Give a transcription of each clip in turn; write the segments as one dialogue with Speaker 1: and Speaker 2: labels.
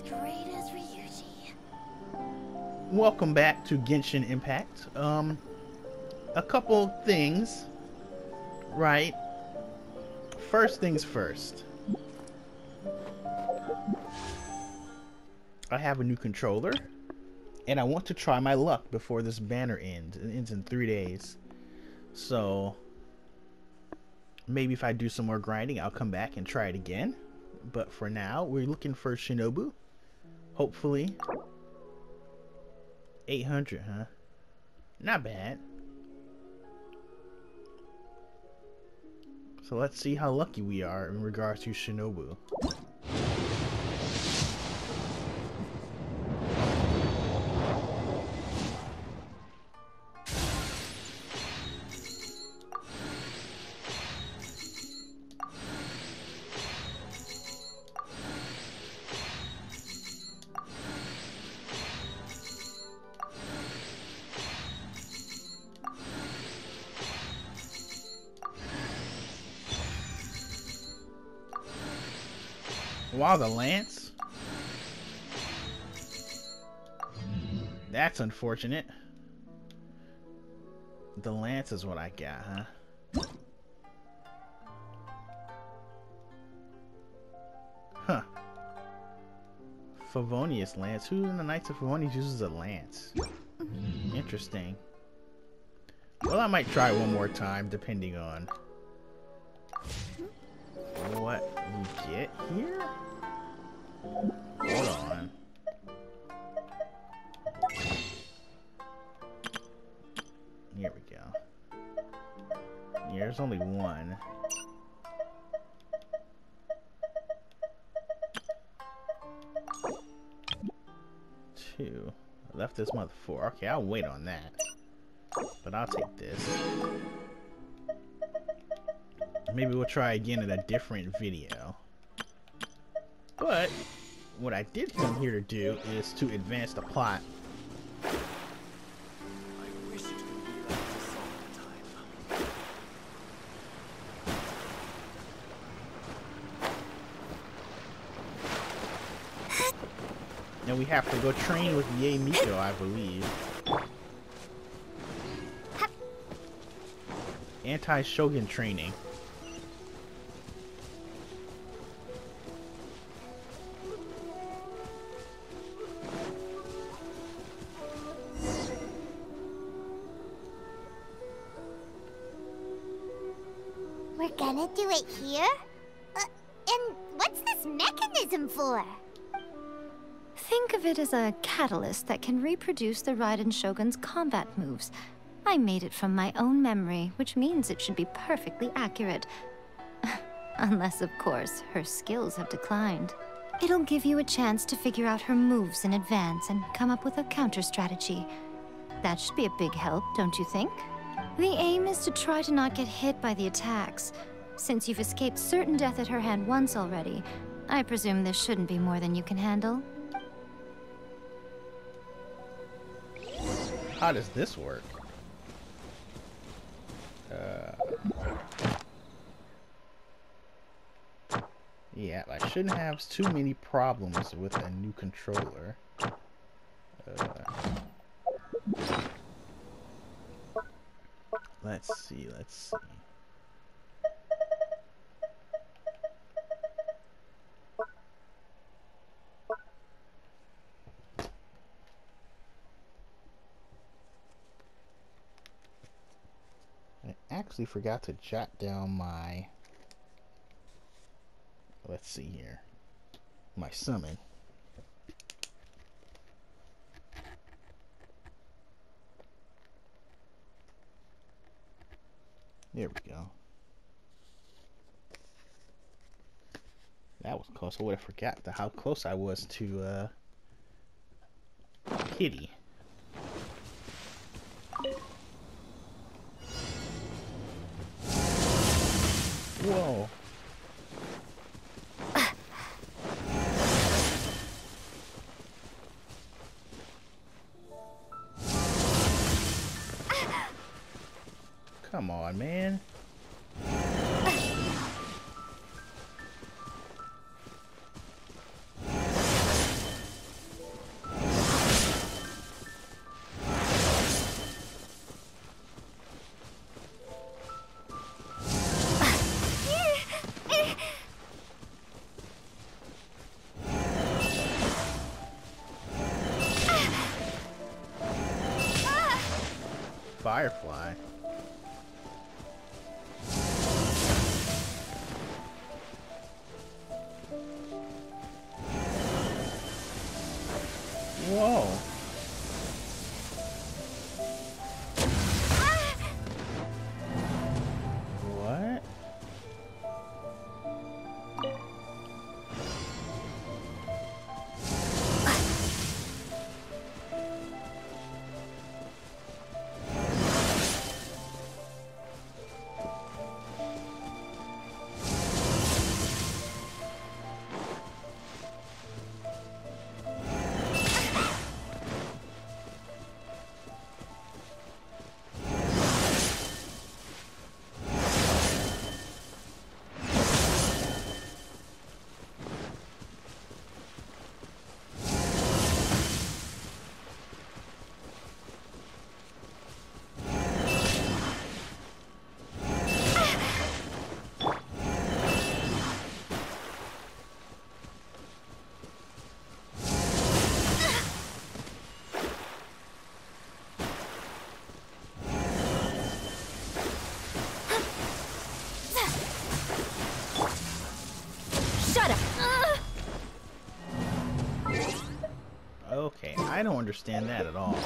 Speaker 1: as great as Ryuji.
Speaker 2: Welcome back to Genshin Impact. A couple things, right? First things first. I have a new controller, and I want to try my luck before this banner ends. It ends in 3 days. So, maybe if I do some more grinding, I'll come back and try it again. But for now, we're looking for Shinobu. Hopefully. 800, huh? Not bad. So let's see how lucky we are in regards to Shinobu. Wow, the lance? That's unfortunate. The lance is what I got, huh? Huh. Favonius lance. Who in the Knights of Favonius uses a lance? Interesting. Well, I might try one more time, depending on what we get here. Hold on. Here we go. Yeah, there's only one. Two. I left this month 4. Okay, I'll wait on that. But I'll take this. Maybe we'll try again in a different video. But what I did come here to do is to advance the plot.
Speaker 3: I wish it could be like this all the time.
Speaker 2: And we have to go train with Yae Miko, I believe. Anti-Shogun training.
Speaker 1: We're gonna do it here? And what's this mechanism for?
Speaker 4: Think of it as a catalyst that can reproduce the Raiden Shogun's combat moves. I made it from my own memory, which means it should be perfectly accurate. Unless, of course, her skills have declined. It'll give you a chance to figure out her moves in advance and come up with a counter strategy. That should be a big help, don't you think? The aim is to try to not get hit by the attacks. Since you've escaped certain death at her hand once already, I presume this shouldn't be more than you can handle.
Speaker 2: How does this work? Yeah, I shouldn't have too many problems with a new controller. Let's see. I actually forgot to jot down my... Let's see here. My summon. There we go. That was close. I would have forgot how close I was to Kitty. Whoa. Come on, man. Firefly. Whoa. What? Okay, I don't understand that at all.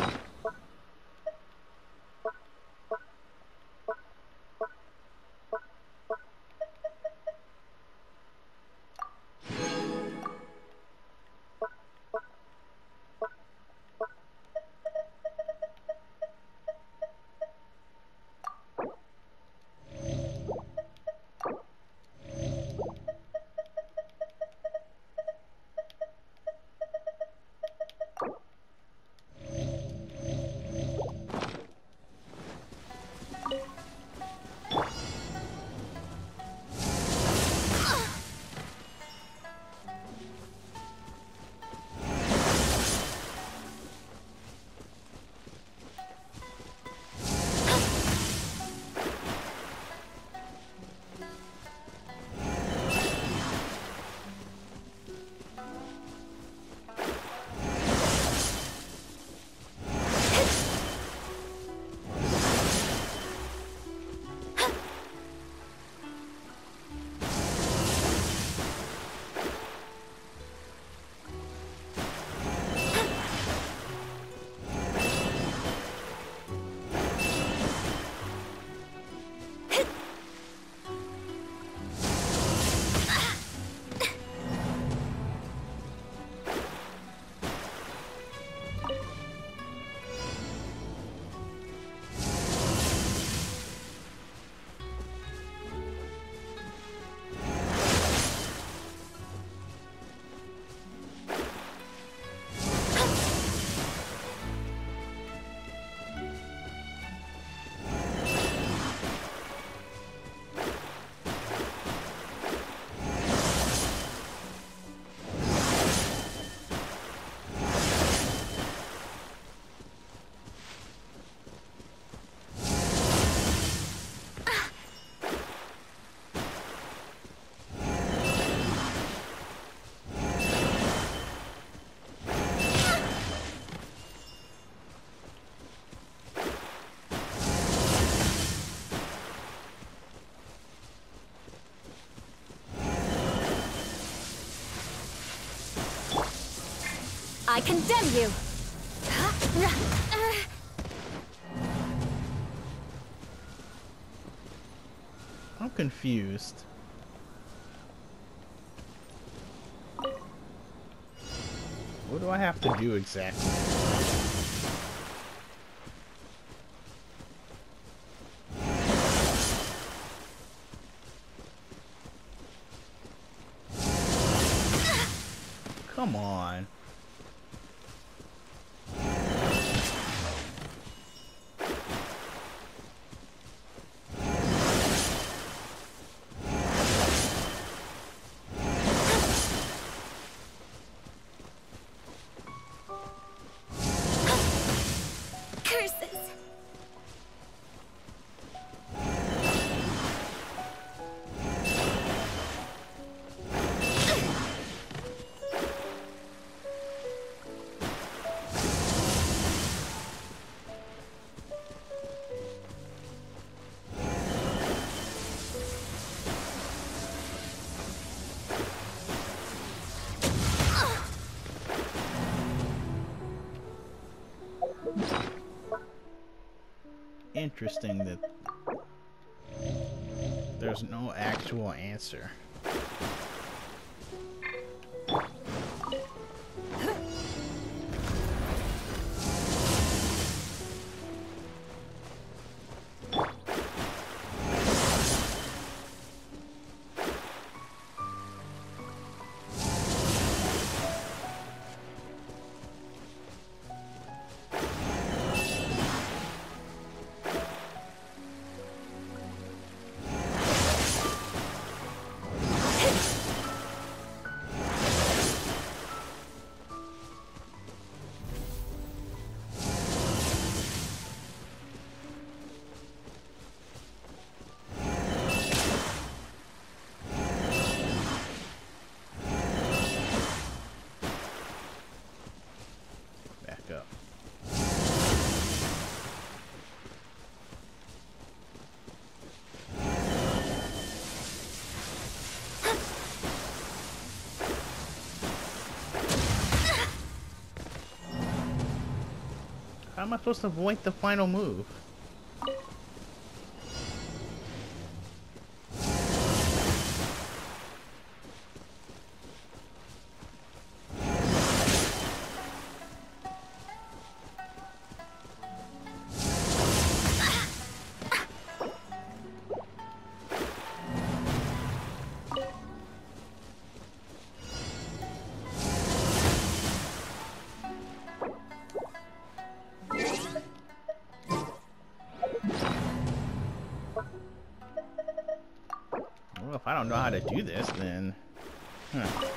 Speaker 5: I condemn you!
Speaker 2: I'm confused. What do I have to do exactly? Come on. interesting that there's no actual answer. How am I supposed to avoid the final move? Well, if I don't know how to do this, then... Huh.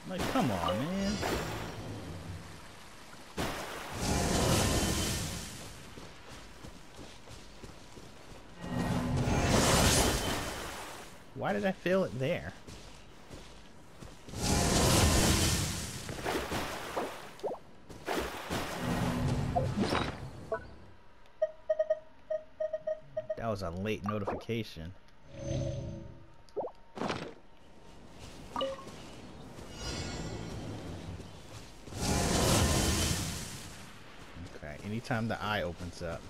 Speaker 2: Like, come on, man. Why did I fail it there? That was a late notification. Anytime the eye opens up.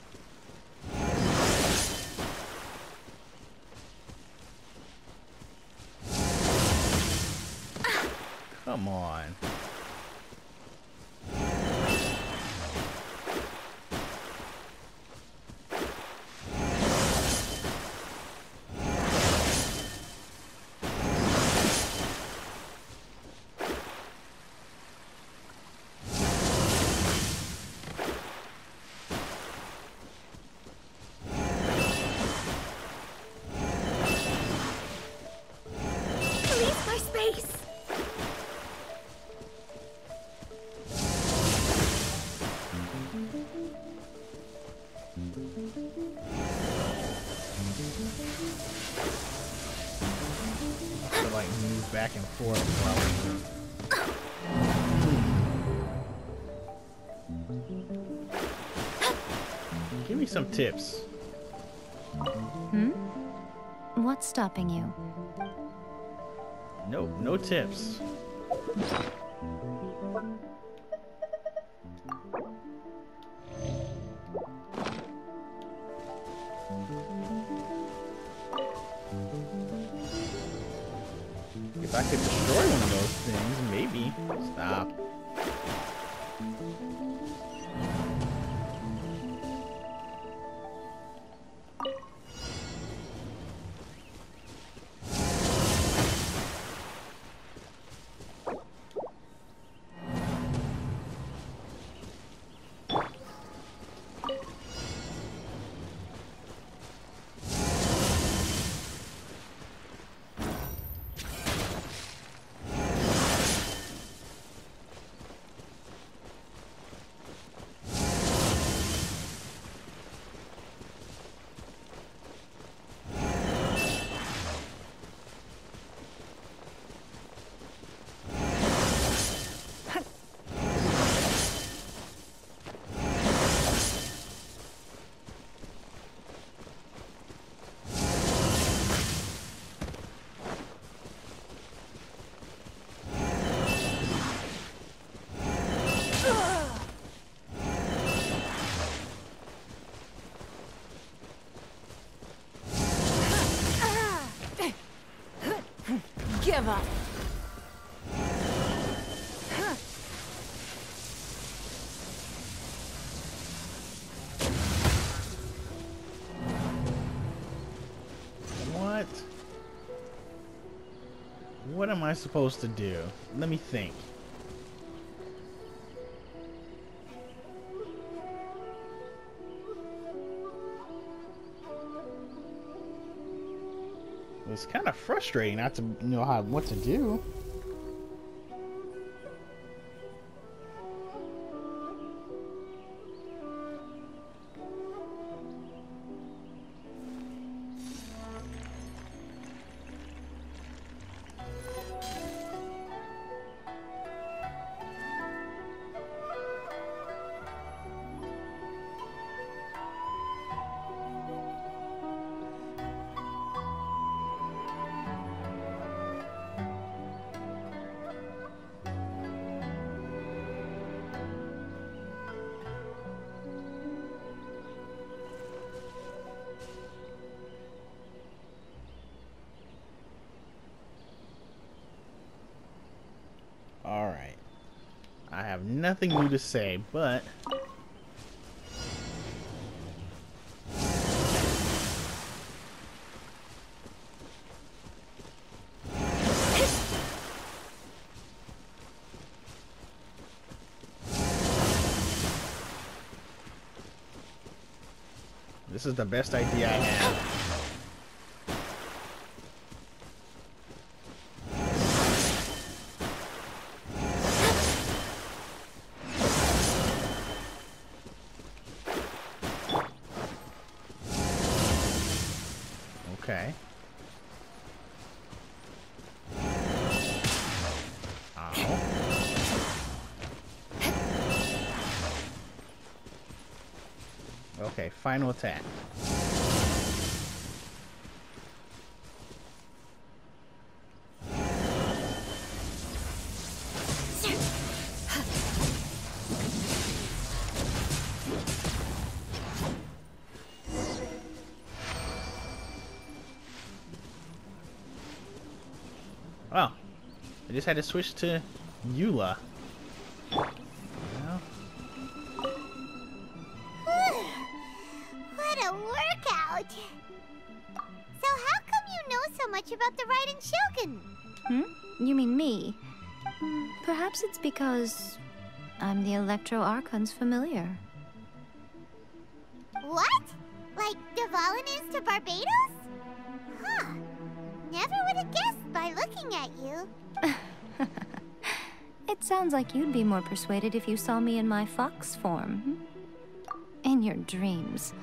Speaker 2: Come on. To like move back and forth while give me some tips.
Speaker 4: What's stopping you?
Speaker 2: No, no tips. If I could destroy one of those things, maybe. Stop. What am I supposed to do? Let me think. It's kind of frustrating not to know what to do. Alright. I have nothing new to say, but... this is the best idea I have. Okay. Ow. Okay, final attack. Oh, I just had to switch to Eula. Well.
Speaker 1: What a workout! So how come you know so much about the Raiden Shogun?
Speaker 4: You mean me? Perhaps it's because I'm the Electro Archon's familiar.
Speaker 1: What? Like Dvalin is to Barbados? Huh. Never would have guessed by looking at you.
Speaker 4: It sounds like you'd be more persuaded if you saw me in my fox form. In your dreams.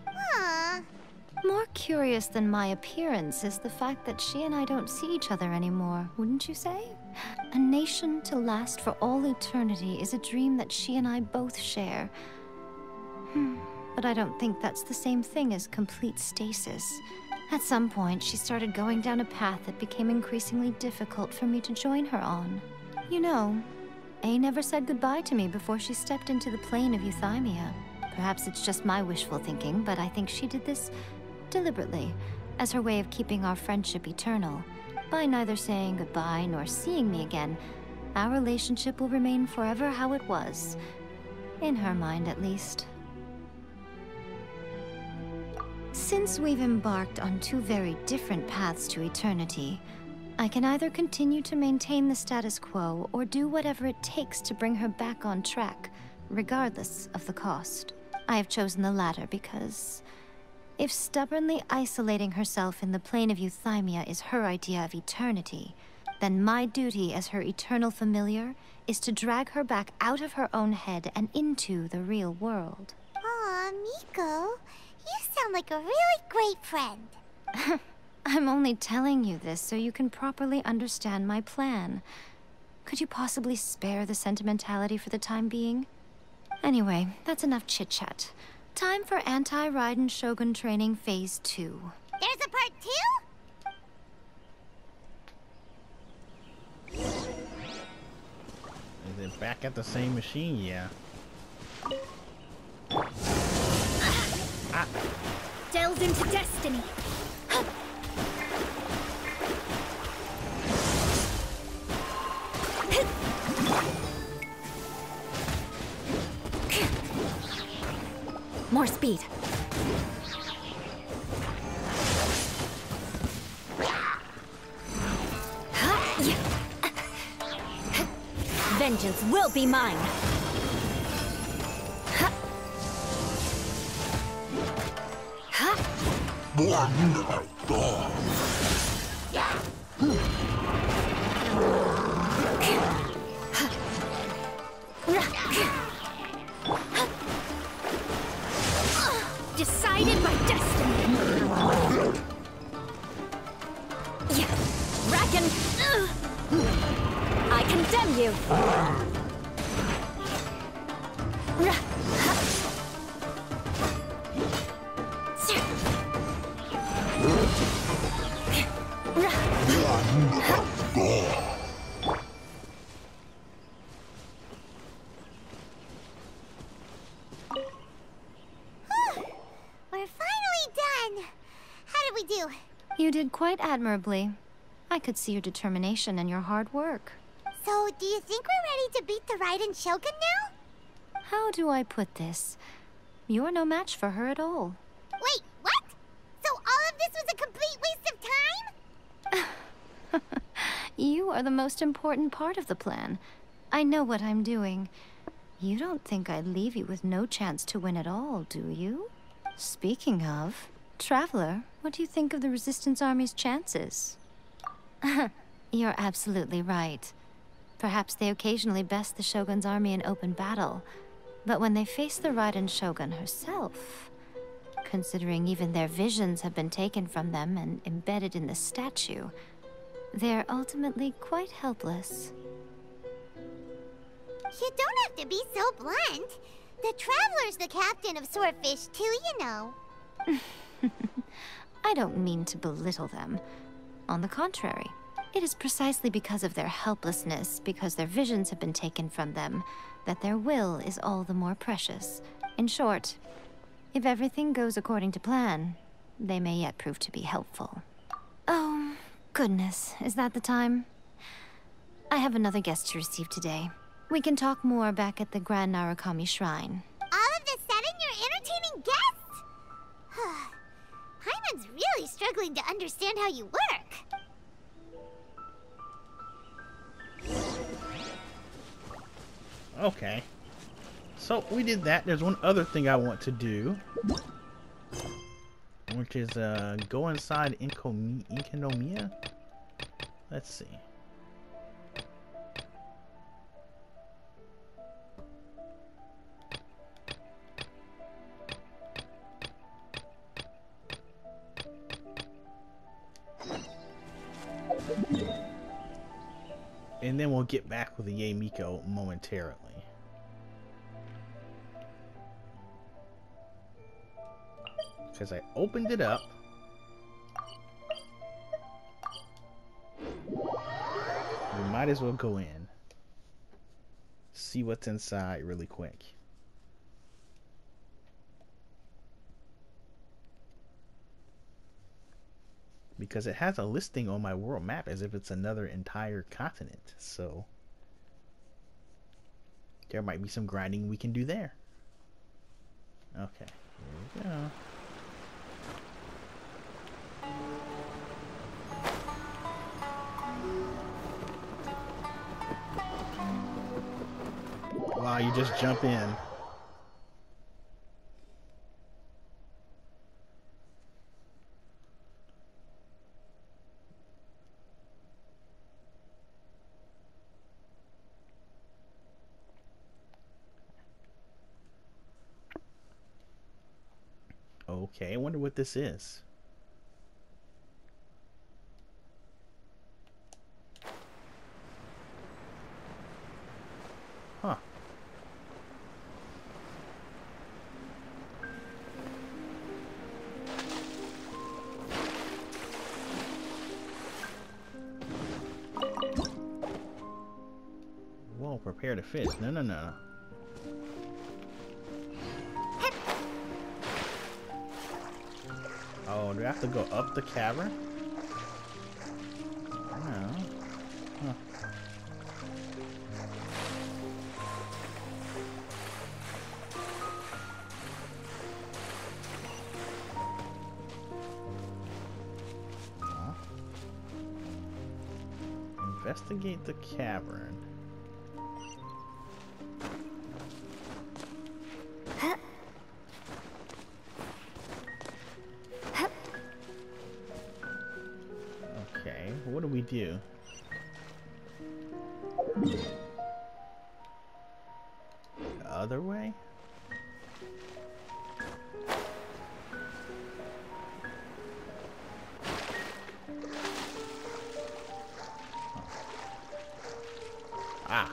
Speaker 1: Huh.
Speaker 4: More curious than my appearance is the fact that she and I don't see each other anymore, wouldn't you say? A nation to last for all eternity is a dream that she and I both share. But I don't think that's the same thing as complete stasis. At some point, she started going down a path that became increasingly difficult for me to join her on. You know, Yae never said goodbye to me before she stepped into the plane of Euthymia. Perhaps it's just my wishful thinking, but I think she did this deliberately, as her way of keeping our friendship eternal. By neither saying goodbye nor seeing me again, our relationship will remain forever how it was. In her mind, at least. Since we've embarked on two very different paths to eternity, I can either continue to maintain the status quo or do whatever it takes to bring her back on track, regardless of the cost. I have chosen the latter because if stubbornly isolating herself in the plane of Euthymia is her idea of eternity, then my duty as her eternal familiar is to drag her back out of her own head and into the real world.
Speaker 1: Aw, Miko. You sound like a really great friend.
Speaker 4: I'm only telling you this so you can properly understand my plan. Could you possibly spare the sentimentality for the time being? Anyway, that's enough chit-chat. Time for Anti-Raiden Shogun Training Phase 2.
Speaker 1: There's a part 2?
Speaker 2: Is it back at the same machine? Yeah.
Speaker 5: Delve into destiny. More speed. Vengeance will be mine. Decided by destiny. Reckon. I condemn you.
Speaker 1: We're finally done. How did we do?
Speaker 4: You did quite admirably. I could see your determination and your hard work.
Speaker 1: So, do you think we're ready to beat the Raiden Shogun now?
Speaker 4: How do I put this? You're no match for her at all.
Speaker 1: Wait, what? So all of this was a complete waste of time?
Speaker 4: You are the most important part of the plan. I know what I'm doing. You don't think I'd leave you with no chance to win at all, do you? Speaking of, Traveler, what do you think of the Resistance Army's chances? You're absolutely right. Perhaps they occasionally best the Shogun's army in open battle, but when they face the Raiden Shogun herself, considering even their visions have been taken from them and embedded in the statue, they're ultimately quite helpless.
Speaker 1: You don't have to be so blunt. The Traveler's the captain of Swordfish too, you know.
Speaker 4: I don't mean to belittle them. On the contrary, it is precisely because of their helplessness, because their visions have been taken from them, that their will is all the more precious. In short, if everything goes according to plan, they may yet prove to be helpful. Oh, goodness, is that the time? I have another guest to receive today. We can talk more back at the Grand Narukami Shrine.
Speaker 1: All of a sudden, you're entertaining guests? Hyman's really struggling to understand how you work.
Speaker 2: Okay. So we did that. There's one other thing I want to do, which is go inside Inkonomiya. Let's see. And then we'll get back with the Yae Miko momentarily. Because I opened it up. We might as well go in. See what's inside really quick. Because it has a listing on my world map as if it's another entire continent. So there might be some grinding we can do there. Okay, here we go. Wow, you just jump in. Okay, I wonder what this is. Huh. Whoa, prepare to fish. No, no, no. Oh, do I have to go up the cavern? No. Huh. Huh. Investigate the cavern. do? The other way? Ah.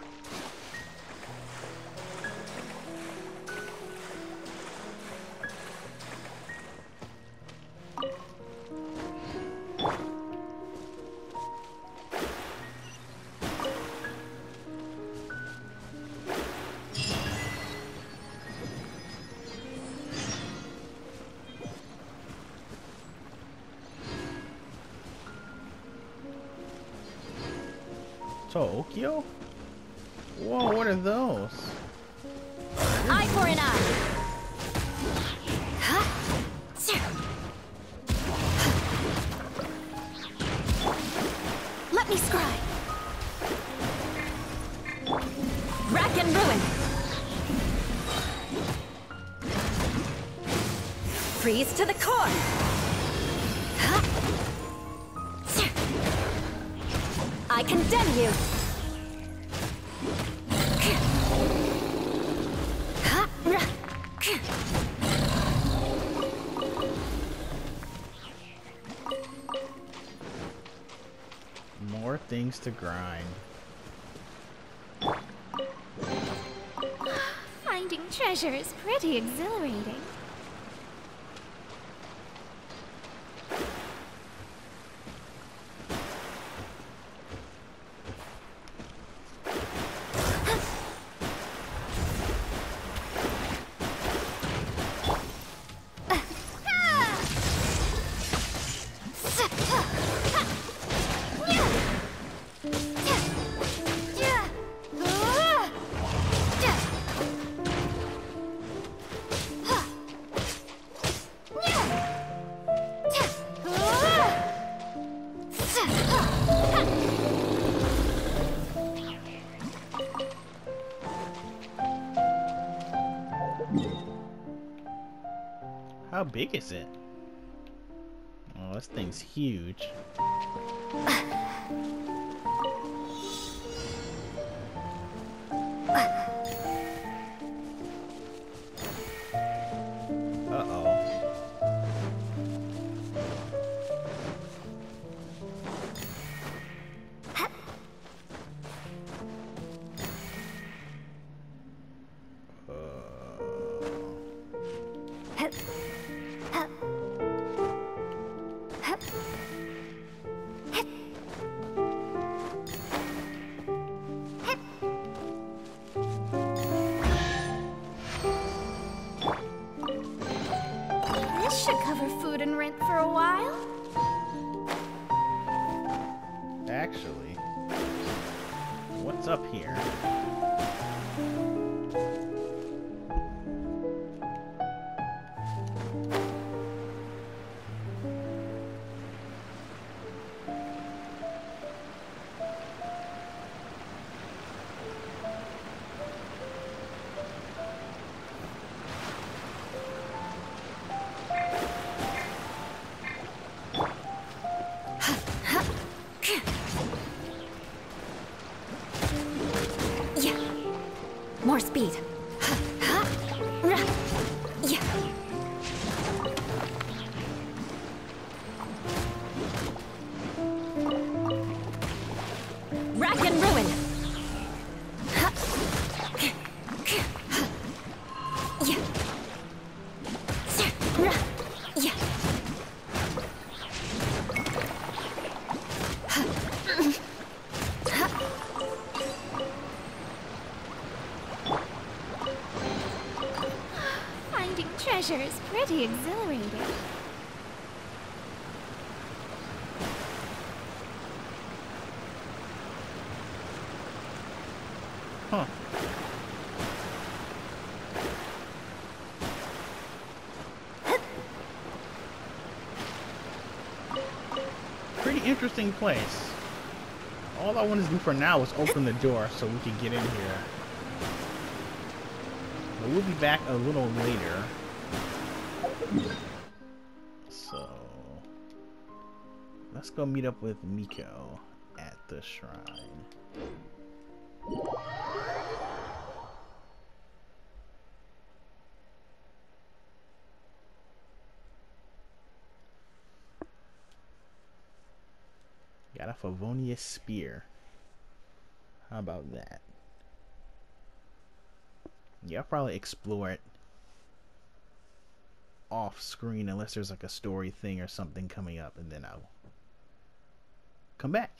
Speaker 2: Tokyo? Whoa, what are those?
Speaker 5: Eye for an eye. Huh? Let me scry. Rack and ruin. Freeze to the core. Huh? I condemn you.
Speaker 2: More things to grind.
Speaker 1: Finding treasure is pretty exhilarating.
Speaker 2: How big is it? Oh, this thing's huge. Uh-oh.
Speaker 1: This should cover food and rent for a while.
Speaker 2: Actually, what's up here?
Speaker 5: More speed. Yeah. Rack and ruin. Yeah.
Speaker 1: Finding treasure is pretty exhilarating.
Speaker 2: Huh. Pretty interesting place. All I wanted to do for now was open the door so we could get in here. But we'll be back a little later. So let's go meet up with Miko. the shrine. Got a Favonius spear. How about that? Yeah, I'll probably explore it off screen unless there's like a story thing or something coming up, and then I'll come back.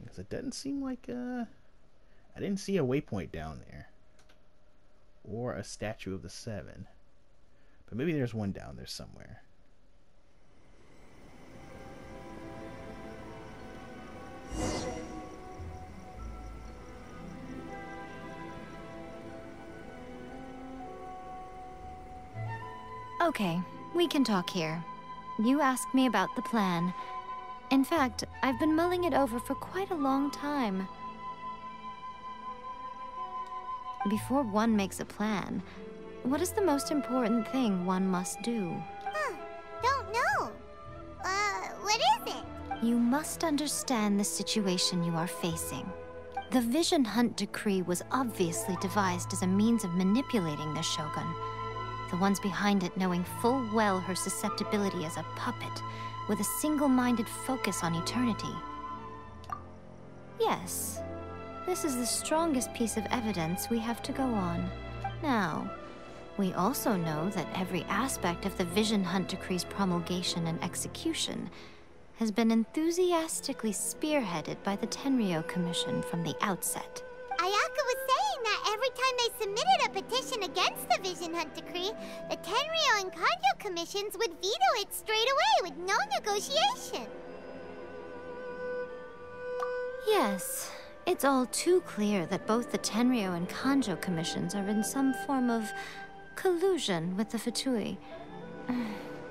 Speaker 2: Because it doesn't seem like I didn't see a waypoint down there or a statue of the seven, but maybe there's one down there somewhere.
Speaker 4: Okay, we can talk here. You asked me about the plan. In fact, I've been mulling it over for quite a long time. Before one makes a plan, what is the most important thing one must do?
Speaker 1: Don't know. What is it?
Speaker 4: You must understand the situation you are facing. The Vision Hunt Decree was obviously devised as a means of manipulating the Shogun. The ones behind it knowing full well her susceptibility as a puppet, with a single-minded focus on eternity. Yes, this is the strongest piece of evidence we have to go on. Now, we also know that every aspect of the Vision Hunt Decree's promulgation and execution has been enthusiastically spearheaded by the Tenryou Commission from the outset.
Speaker 1: Ayaka was saying that every time they submitted a petition against the Vision Hunt Decree, the Tenryou and Kujou commissions would veto it straight away with no negotiation.
Speaker 4: Yes, it's all too clear that both the Tenryou and Kujou commissions are in some form of collusion with the Fatui.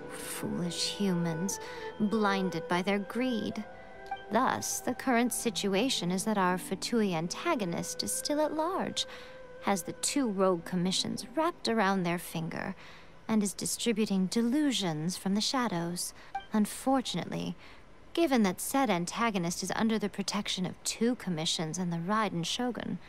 Speaker 4: Foolish humans, blinded by their greed. Thus, the current situation is that our Fatui antagonist is still at large, has the two rogue commissions wrapped around their finger, and is distributing delusions from the shadows. Unfortunately, given that said antagonist is under the protection of two commissions and the Raiden Shogun,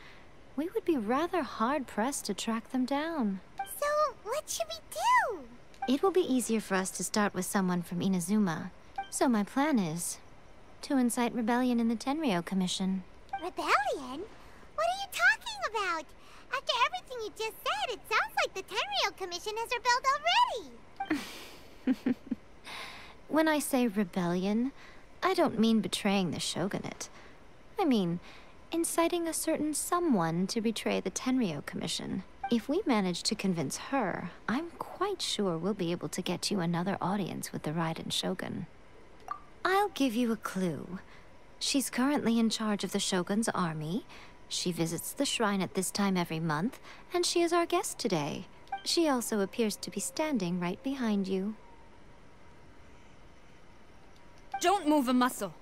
Speaker 4: we would be rather hard-pressed to track them down.
Speaker 1: So, what should we do?
Speaker 4: It will be easier for us to start with someone from Inazuma. So my plan is to incite rebellion in the Tenryou Commission.
Speaker 1: Rebellion? What are you talking about? After everything you just said, it sounds like the Tenryou Commission has rebelled already.
Speaker 4: When I say rebellion, I don't mean betraying the shogunate. I mean inciting a certain someone to betray the Tenryou Commission. If we manage to convince her, I'm quite sure we'll be able to get you another audience with the Raiden Shogun. I'll give you a clue. She's currently in charge of the Shogun's army. She visits the shrine at this time every month, and she is our guest today. She also appears to be standing right behind you.
Speaker 5: Don't move a muscle.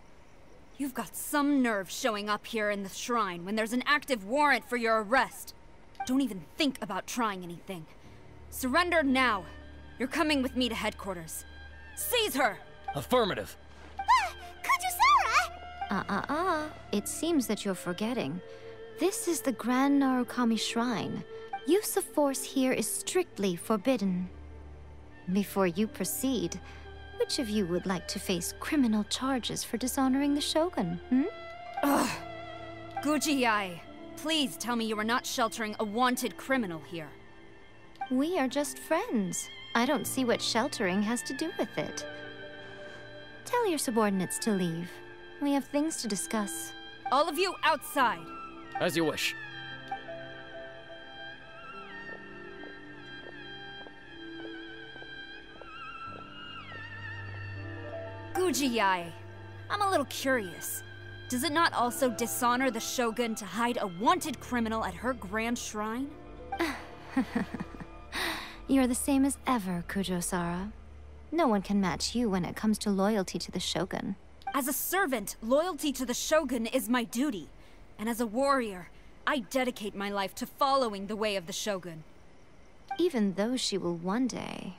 Speaker 5: You've got some nerve showing up here in the shrine when there's an active warrant for your arrest. Don't even think about trying anything. Surrender now. You're coming with me to headquarters. Seize her!
Speaker 3: Affirmative.
Speaker 1: Kujou Sara!
Speaker 4: It seems that you're forgetting. This is the Grand Narukami Shrine. Use of force here is strictly forbidden. Before you proceed, which of you would like to face criminal charges for dishonoring the Shogun,
Speaker 5: Ugh. Guji Yae, please tell me you are not sheltering a wanted criminal here.
Speaker 4: We are just friends. I don't see what sheltering has to do with it. Tell your subordinates to leave. We have things to discuss.
Speaker 5: All of you outside.
Speaker 3: As you wish.
Speaker 5: Guji Yae, I'm a little curious. Does it not also dishonor the Shogun to hide a wanted criminal at her grand shrine?
Speaker 4: You're the same as ever, Kujou Sara. No one can match you when it comes to loyalty to the Shogun.
Speaker 5: As a servant, loyalty to the Shogun is my duty. And as a warrior, I dedicate my life to following the way of the Shogun.
Speaker 4: Even though she will one day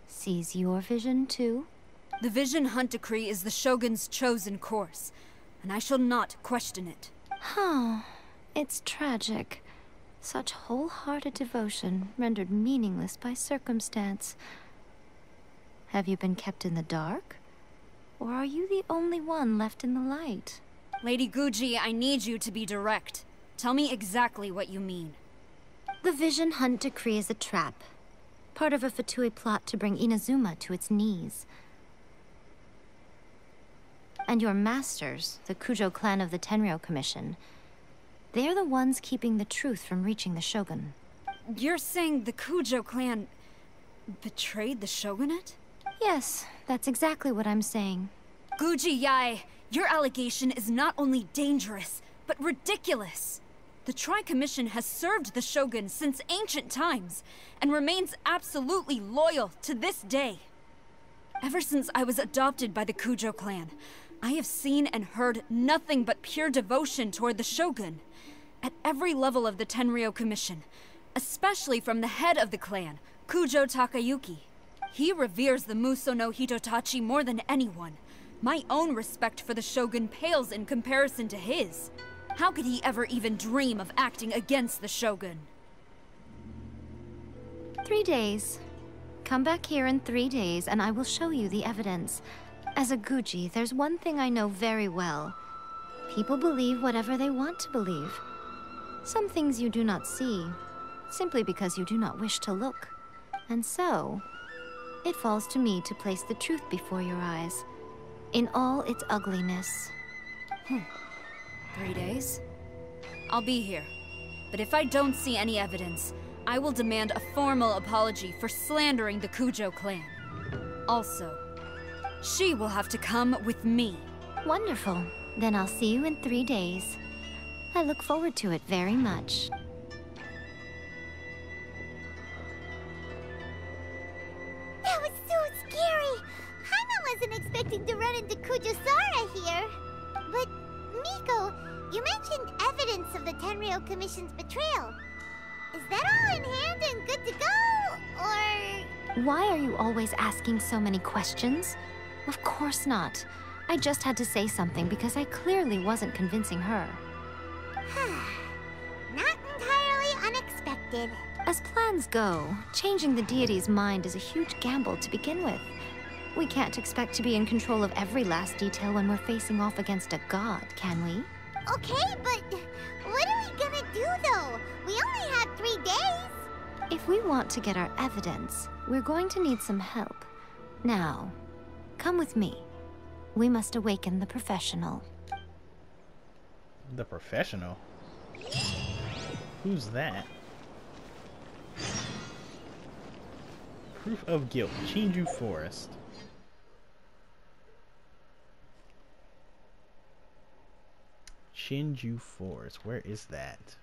Speaker 4: seize your vision too?
Speaker 5: The Vision Hunt Decree is the Shogun's chosen course, and I shall not question it.
Speaker 4: Oh, it's tragic. Such wholehearted devotion rendered meaningless by circumstance. Have you been kept in the dark? Or are you the only one left in the light?
Speaker 5: Lady Guji, I need you to be direct. Tell me exactly what you mean.
Speaker 4: The Vision Hunt Decree is a trap. Part of a Fatui plot to bring Inazuma to its knees. And your masters, the Kujou clan of the Tenryou Commission, they're the ones keeping the truth from reaching the Shogun.
Speaker 5: You're saying the Kujou clan betrayed the shogunate?
Speaker 4: Yes, that's exactly what I'm saying.
Speaker 5: Guji Yae, your allegation is not only dangerous, but ridiculous. The Tri-Commission has served the Shogun since ancient times, and remains absolutely loyal to this day. Ever since I was adopted by the Kujou clan, I have seen and heard nothing but pure devotion toward the Shogun. At every level of the Tenryou Commission, especially from the head of the clan, Kujou Takayuki. He reveres the Muso no Hitotachi more than anyone. My own respect for the Shogun pales in comparison to his. How could he ever even dream of acting against the Shogun?
Speaker 4: 3 days. Come back here in 3 days and I will show you the evidence. As a Guji, there's one thing I know very well. People believe whatever they want to believe. Some things you do not see, simply because you do not wish to look. And so, it falls to me to place the truth before your eyes, in all its ugliness.
Speaker 5: 3 days? I'll be here. But if I don't see any evidence, I will demand a formal apology for slandering the Kujou clan. Also, she will have to come with me.
Speaker 4: Wonderful. Then I'll see you in 3 days. I look forward to it very much.
Speaker 1: That was so scary! Haima wasn't expecting to run into Kujou Sara here. But, Miko, you mentioned evidence of the Tenryou Commission's betrayal. Is that all in hand and good to go, or...?
Speaker 4: Why are you always asking so many questions? Of course not. I just had to say something because I clearly wasn't convincing her.
Speaker 1: Not entirely unexpected.
Speaker 4: As plans go, changing the deity's mind is a huge gamble to begin with. We can't expect to be in control of every last detail when we're facing off against a god, can we?
Speaker 1: Okay, but what are we gonna do, though? We only have 3 days.
Speaker 4: If we want to get our evidence, we're going to need some help. Now, come with me. We must awaken the professional.
Speaker 2: The professional? Who's that? Proof of guilt. Chinju Forest. Chinju Forest. Where is that?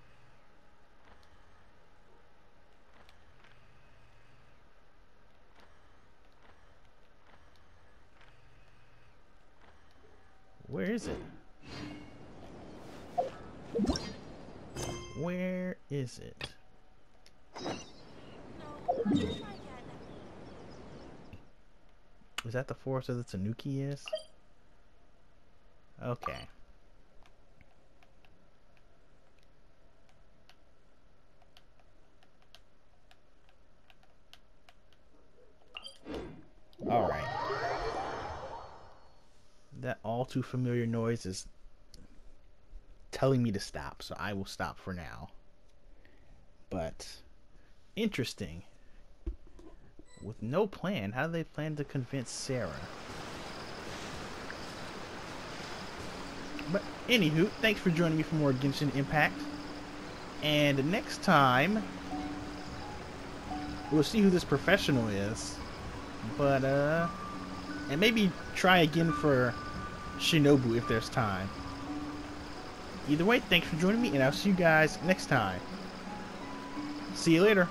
Speaker 2: Where is it? Where is it? Is that the forest that the Tanuki is? Okay. Alright. That all too familiar noise is telling me to stop, so I will stop for now. But interesting. With no plan, how do they plan to convince Sarah? But anywho, thanks for joining me for more Genshin Impact. And next time, we'll see who this professional is. But and maybe try again for Shinobu if there's time. Either way, thanks for joining me, and I'll see you guys next time. See you later.